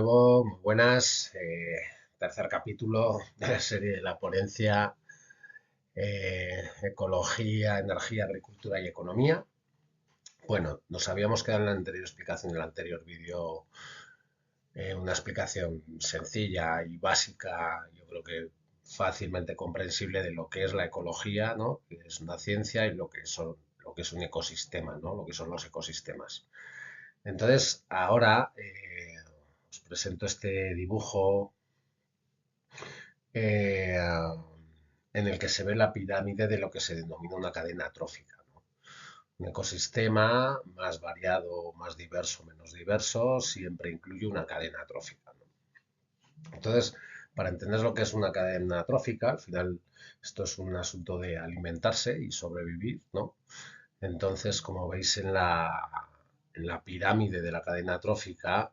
Muy buenas. Tercer capítulo de la serie de la ponencia Ecología, Energía, Agricultura y Economía. Bueno, nos habíamos quedado en la anterior explicación, en el anterior vídeo, una explicación sencilla y básica, yo creo que fácilmente comprensible de lo que es la ecología, ¿no? Que es una ciencia y lo que es un ecosistema, ¿no? Lo que son los ecosistemas. Entonces, ahora os presento este dibujo eh, en el que se ve la pirámide de lo que se denomina una cadena trófica, ¿no? Un ecosistema más variado, más diverso, menos diverso, siempre incluye una cadena trófica, ¿no? Entonces, para entender lo que es una cadena trófica, al final esto es un asunto de alimentarse y sobrevivir, ¿no? Entonces, como veis en la pirámide de la cadena trófica,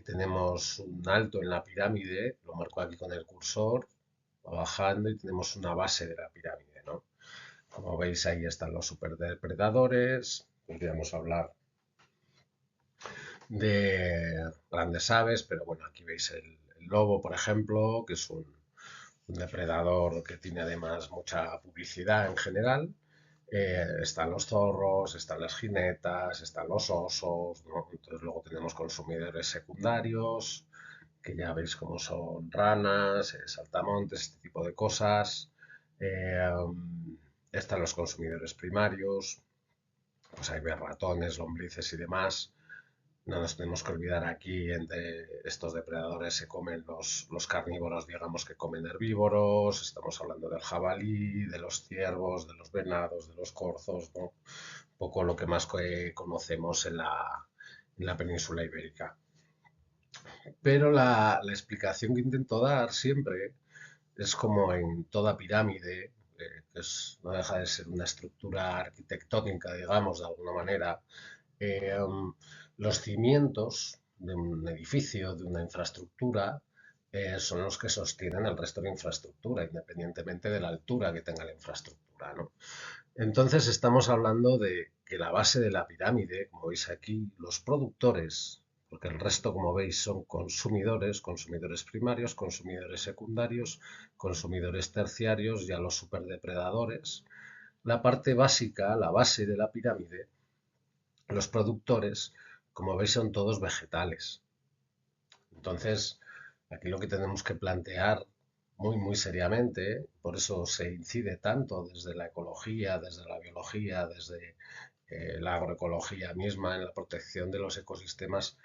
tenemos un alto en la pirámide, lo marco aquí con el cursor, va bajando y tenemos una base de la pirámide, ¿no? Como veis, ahí están los superdepredadores. Podríamos hablar de grandes aves, pero bueno, aquí veis el lobo, por ejemplo, que es un depredador que tiene además mucha publicidad en general. Están los zorros, están las jinetas, están los osos, ¿no? Entonces luego tenemos consumidores secundarios, que ya veis cómo son ranas, saltamontes, este tipo de cosas. Están los consumidores primarios, pues hay ratones, lombrices y demás. No nos tenemos que olvidar aquí, entre estos depredadores se comen los carnívoros, digamos que comen herbívoros, estamos hablando del jabalí, de los ciervos, de los venados, de los corzos, ¿no? Un poco lo que más conocemos en la península ibérica. Pero la explicación que intento dar siempre es como en toda pirámide, no deja de ser una estructura arquitectónica, digamos, de alguna manera. Los cimientos de un edificio, de una infraestructura, son los que sostienen el resto de la infraestructura, independientemente de la altura que tenga la infraestructura, ¿no? Entonces estamos hablando de que la base de la pirámide, como veis aquí, los productores, porque el resto, como veis, son consumidores, consumidores primarios, consumidores secundarios, consumidores terciarios, ya los superdepredadores. La parte básica, la base de la pirámide, los productores, como veis, son todos vegetales. Entonces, aquí lo que tenemos que plantear muy seriamente, por eso se incide tanto desde la ecología, desde la biología, desde la agroecología misma, en la protección de los ecosistemas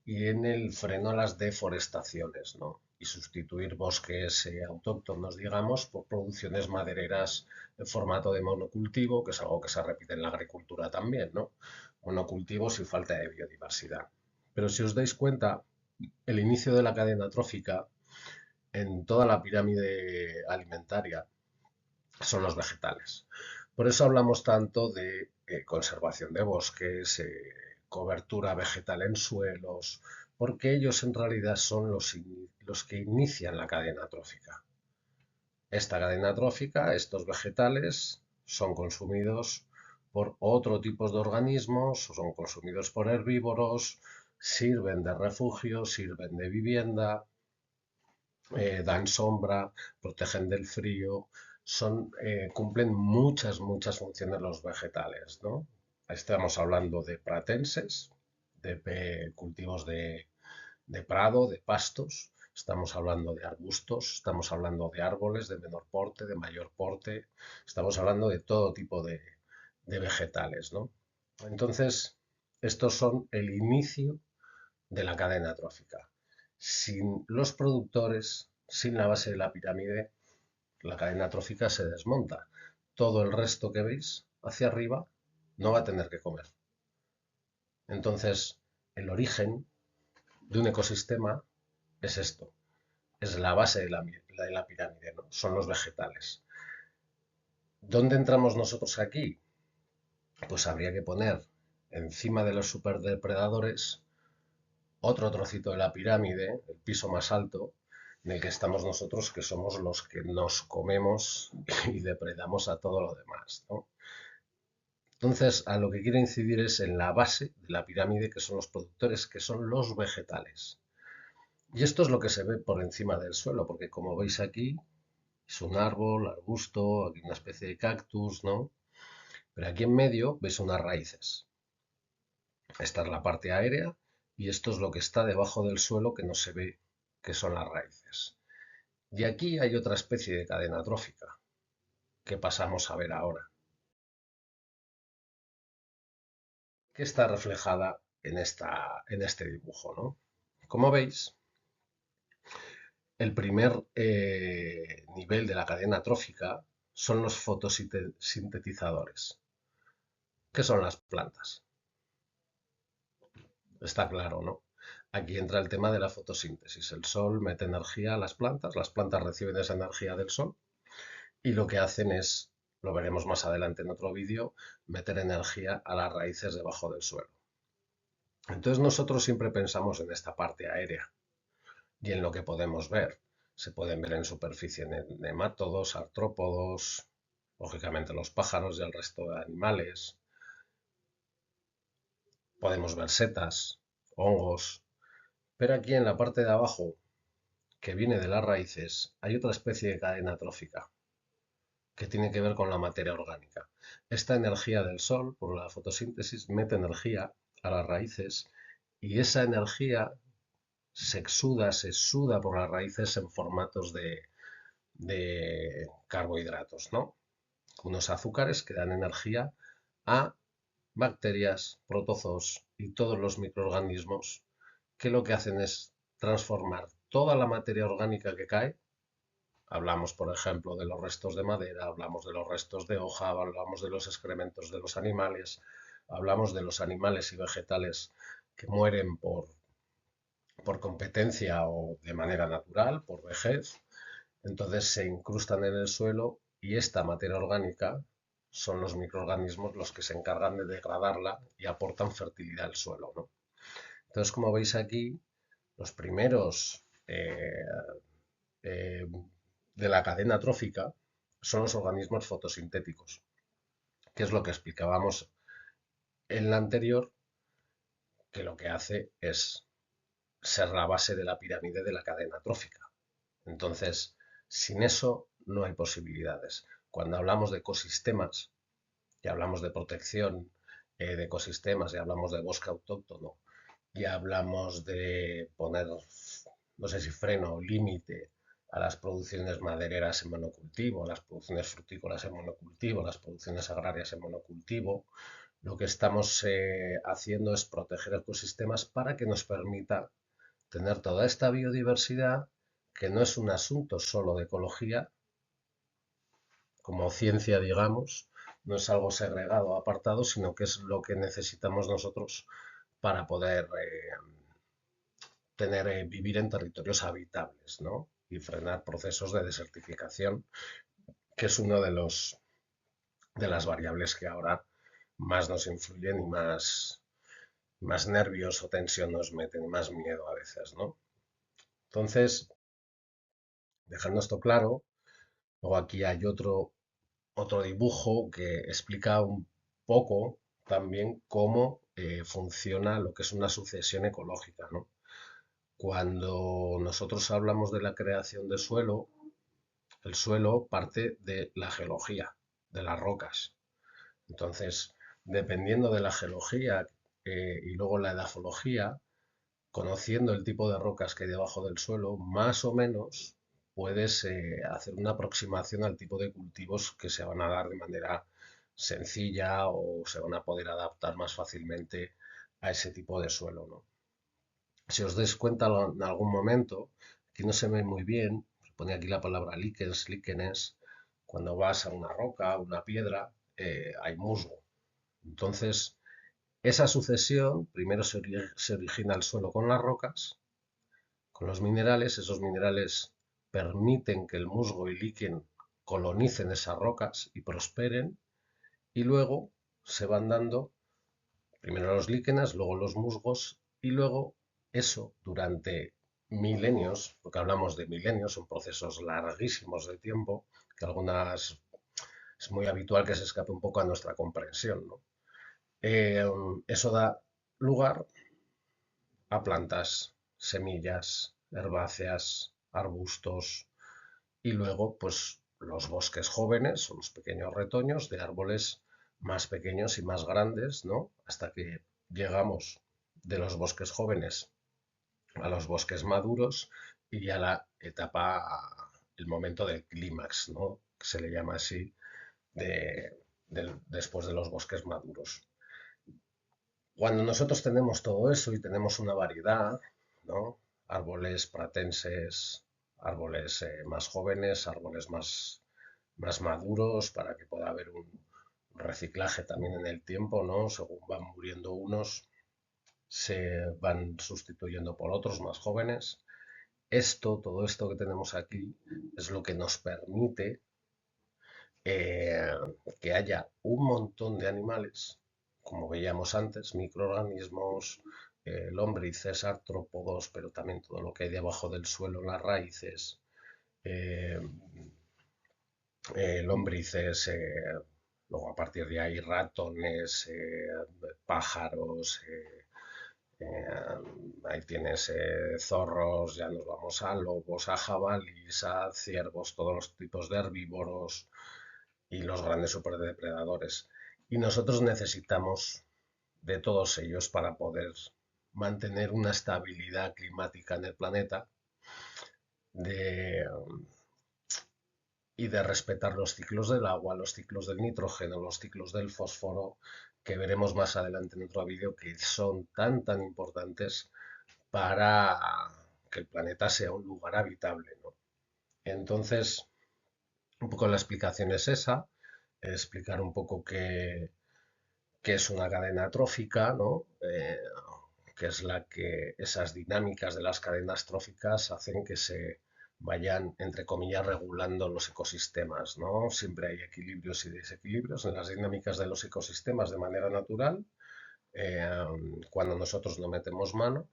y en el freno a las deforestaciones, ¿no? Y sustituir bosques autóctonos, digamos, por producciones madereras en formato de monocultivo, que es algo que se repite en la agricultura también, ¿no? Monocultivos y falta de biodiversidad. Pero si os dais cuenta, el inicio de la cadena trófica en toda la pirámide alimentaria son los vegetales. Por eso hablamos tanto de conservación de bosques, cobertura vegetal en suelos, porque ellos en realidad son los que inician la cadena trófica. Esta cadena trófica, estos vegetales, son consumidos por otro tipo de organismos, son consumidos por herbívoros, sirven de refugio, sirven de vivienda, dan sombra, protegen del frío, cumplen muchas funciones los vegetales, ¿no? Estamos hablando de pratenses, de cultivos de prado, de pastos, estamos hablando de arbustos, estamos hablando de árboles de menor porte, de mayor porte, estamos hablando de todo tipo de vegetales, ¿no? Entonces, estos son el inicio de la cadena trófica. Sin los productores, sin la base de la pirámide, la cadena trófica se desmonta. Todo el resto que veis hacia arriba no va a tener que comer. Entonces, el origen de un ecosistema es esto, es la base de la pirámide, ¿no? Son los vegetales. ¿Dónde entramos nosotros aquí? Pues habría que poner encima de los superdepredadores otro trocito de la pirámide, el piso más alto, en el que estamos nosotros, que somos los que nos comemos y depredamos a todo lo demás, ¿no? Entonces, a lo que quiero incidir es en la base de la pirámide, que son los productores, que son los vegetales. Y esto es lo que se ve por encima del suelo, porque como veis aquí, es un árbol, arbusto, aquí una especie de cactus, ¿no? Pero aquí en medio veis unas raíces. Esta es la parte aérea y esto es lo que está debajo del suelo que no se ve, que son las raíces. Y aquí hay otra especie de cadena trófica que pasamos a ver ahora, que está reflejada en este dibujo, ¿no? Como veis, el primer nivel de la cadena trófica son los fotosintetizadores, que son las plantas. Está claro, ¿no? Aquí entra el tema de la fotosíntesis. El sol mete energía a las plantas reciben esa energía del sol y lo que hacen es, lo veremos más adelante en otro vídeo, meter energía a las raíces debajo del suelo. Entonces nosotros siempre pensamos en esta parte aérea y en lo que podemos ver. Se pueden ver en superficie nemátodos, artrópodos, lógicamente los pájaros y el resto de animales. Podemos ver setas, hongos, pero aquí en la parte de abajo, que viene de las raíces, hay otra especie de cadena trófica que tiene que ver con la materia orgánica. Esta energía del sol, por la fotosíntesis, mete energía a las raíces y esa energía se suda por las raíces en formatos de carbohidratos, ¿no? Unos azúcares que dan energía a bacterias, protozoos y todos los microorganismos que lo que hacen es transformar toda la materia orgánica que cae. Hablamos, por ejemplo, de los restos de madera, hablamos de los restos de hoja, hablamos de los excrementos de los animales, hablamos de los animales y vegetales que mueren por competencia o de manera natural, por vejez. Entonces se incrustan en el suelo y esta materia orgánica son los microorganismos los que se encargan de degradarla y aportan fertilidad al suelo, ¿no? Entonces, como veis aquí, los primeros eh, de la cadena trófica son los organismos fotosintéticos, que es lo que explicábamos en la anterior, que lo que hace es ser la base de la pirámide de la cadena trófica. Entonces, sin eso no hay posibilidades. Cuando hablamos de ecosistemas y hablamos de protección de ecosistemas y hablamos de bosque autóctono y hablamos de poner, no sé si freno o límite a las producciones madereras en monocultivo, a las producciones frutícolas en monocultivo, a las producciones agrarias en monocultivo, lo que estamos haciendo es proteger ecosistemas para que nos permita tener toda esta biodiversidad que no es un asunto solo de ecología, como ciencia, digamos, no es algo segregado o apartado, sino que es lo que necesitamos nosotros para poder vivir en territorios habitables, ¿no? Y frenar procesos de desertificación, que es uno de las variables que ahora más nos influyen y más nervios o tensión nos meten, más miedo a veces, ¿no? Entonces, dejando esto claro, luego aquí hay otro dibujo que explica un poco también cómo funciona lo que es una sucesión ecológica, ¿no? Cuando nosotros hablamos de la creación de suelo, el suelo parte de la geología, de las rocas. Entonces, dependiendo de la geología y luego la edafología, conociendo el tipo de rocas que hay debajo del suelo, más o menos puedes hacer una aproximación al tipo de cultivos que se van a dar de manera sencilla o se van a poder adaptar más fácilmente a ese tipo de suelo, ¿no? Si os dais cuenta en algún momento, aquí no se ve muy bien, pone aquí la palabra líquens, líquenes, cuando vas a una roca, a una piedra, hay musgo. Entonces, esa sucesión, primero se origina el suelo con las rocas, con los minerales, esos minerales permiten que el musgo y líquen colonicen esas rocas y prosperen, y luego se van dando primero los líquenes, luego los musgos, y luego eso durante milenios, porque hablamos de milenios, son procesos larguísimos de tiempo, que algunas es muy habitual que se escape un poco a nuestra comprensión, ¿no? Eso da lugar a plantas, semillas, herbáceas, arbustos y luego pues los bosques jóvenes o los pequeños retoños de árboles más pequeños y más grandes, ¿no? Hasta que llegamos de los bosques jóvenes a los bosques maduros y a la etapa, el momento del clímax, ¿no? Que se le llama así, después de los bosques maduros. Cuando nosotros tenemos todo eso y tenemos una variedad, ¿no? Árboles pratenses, árboles más jóvenes, árboles más maduros, para que pueda haber un reciclaje también en el tiempo, ¿no? Según van muriendo unos, se van sustituyendo por otros más jóvenes. Todo esto que tenemos aquí, es lo que nos permite eh, que haya un montón de animales, como veíamos antes, microorganismos, lombrices, artrópodos, pero también todo lo que hay debajo del suelo, las raíces, eh, lombrices, luego a partir de ahí ratones, pájaros, ahí tienes zorros, ya nos vamos a lobos, a jabalís, a ciervos, todos los tipos de herbívoros y los grandes superdepredadores. Y nosotros necesitamos de todos ellos para poder mantener una estabilidad climática en el planeta de, y de respetar los ciclos del agua, los ciclos del nitrógeno, los ciclos del fósforo, que veremos más adelante en otro vídeo, que son tan importantes para que el planeta sea un lugar habitable, ¿no? Entonces, un poco la explicación es esa, explicar un poco qué es una cadena trófica, ¿no? Que es la que esas dinámicas de las cadenas tróficas hacen que se vayan, entre comillas, regulando los ecosistemas, ¿no? Siempre hay equilibrios y desequilibrios en las dinámicas de los ecosistemas de manera natural, eh, cuando nosotros no metemos mano.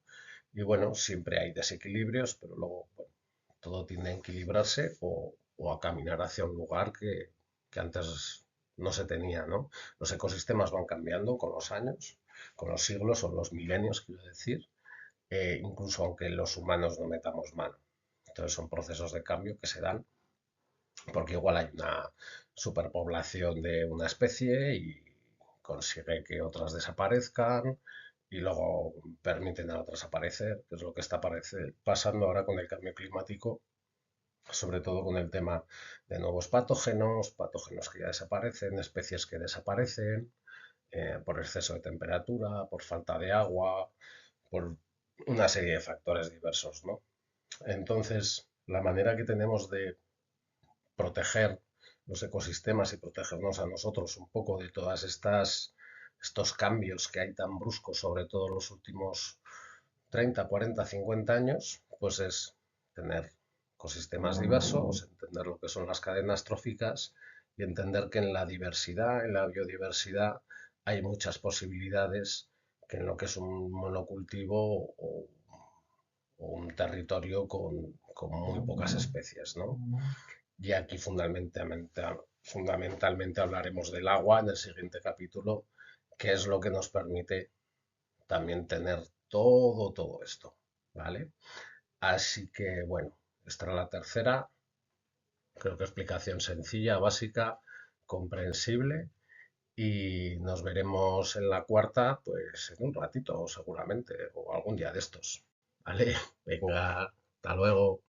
Y bueno, siempre hay desequilibrios, pero luego bueno, todo tiende a equilibrarse o a caminar hacia un lugar que antes no se tenía, ¿no? Los ecosistemas van cambiando con los años, con los siglos o los milenios, quiero decir, incluso aunque los humanos no metamos mano. Entonces son procesos de cambio que se dan porque igual hay una superpoblación de una especie y consigue que otras desaparezcan y luego permiten a otras aparecer, que es lo que está pasando ahora con el cambio climático, sobre todo con el tema de nuevos patógenos, patógenos que ya desaparecen, especies que desaparecen por exceso de temperatura, por falta de agua, por una serie de factores diversos, ¿no? Entonces, la manera que tenemos de proteger los ecosistemas y protegernos a nosotros un poco de todas estos cambios que hay tan bruscos, sobre todo en los últimos 30, 40, 50 años, pues es tener ecosistemas diversos, entender lo que son las cadenas tróficas y entender que en la diversidad, en la biodiversidad, hay muchas posibilidades que en lo que es un monocultivo o un territorio con muy pocas especies, ¿no? Y aquí fundamentalmente hablaremos del agua en el siguiente capítulo, que es lo que nos permite también tener todo esto, ¿vale? Así que, bueno, esta era la tercera, creo que explicación sencilla, básica, comprensible, y nos veremos en la cuarta, pues en un ratito seguramente, o algún día de estos, ¿vale? Venga, hasta luego.